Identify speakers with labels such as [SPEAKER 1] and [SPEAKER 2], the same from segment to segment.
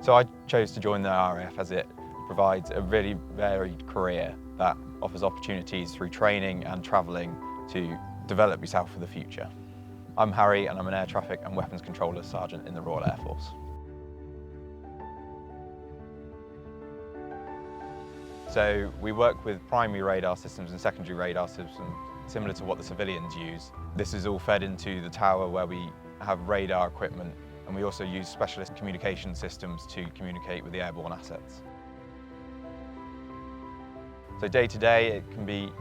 [SPEAKER 1] So I chose to join the RAF as it provides a really varied career that offers opportunities through training and travelling to develop yourself for the future. I'm Harry and I'm an Air Traffic and Weapons Controller Sergeant in the Royal Air Force. So we work with primary radar systems and secondary radar systems similar to what the civilians use. This is all fed into the tower where we have radar equipment, and we also use specialist communication systems to communicate with the airborne assets. So day to day it can be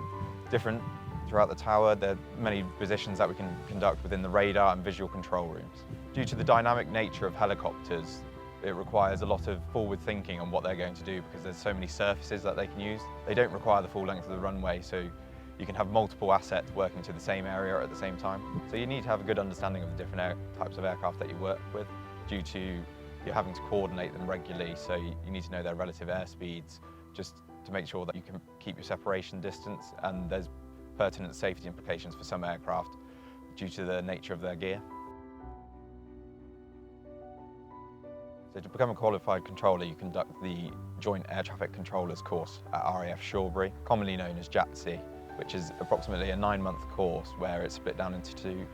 [SPEAKER 1] different throughout the tower. There are many positions that we can conduct within the radar and visual control rooms. Due to the dynamic nature of helicopters, it requires a lot of forward thinking on what they're going to do because there's so many surfaces that they can use. They don't require the full length of the runway, so you can have multiple assets working to the same area at the same time. So you need to have a good understanding of the different types of aircraft that you work with due to you're having to coordinate them regularly, so you need to know their relative airspeeds just to make sure that you can keep your separation distance, and there's pertinent safety implications for some aircraft due to the nature of their gear. So to become a qualified controller, you conduct the Joint Air Traffic Controllers course at RAF Shawbury, commonly known as JATC, which is approximately a 9-month course where it's split down into 2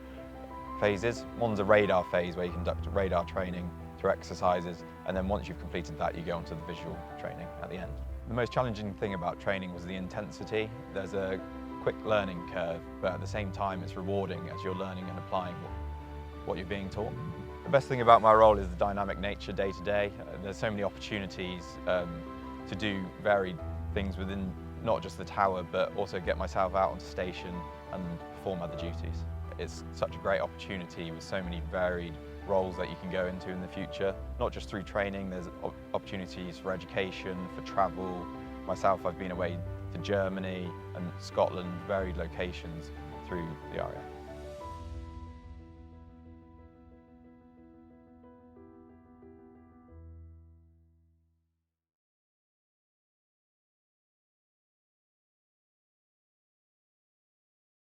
[SPEAKER 1] phases. One's a radar phase where you conduct radar training through exercises, and then once you've completed that, you go onto the visual training at the end. The most challenging thing about training was the intensity. There's a quick learning curve, but at the same time it's rewarding as you're learning and applying what you're being taught. The best thing about my role is the dynamic nature day to day. There's so many opportunities to do varied things within not just the tower, but also get myself out onto station and perform other duties. It's such a great opportunity with so many varied roles that you can go into in the future. Not just through training, there's opportunities for education, for travel. Myself, I've been away to Germany and Scotland, varied locations through the RAF.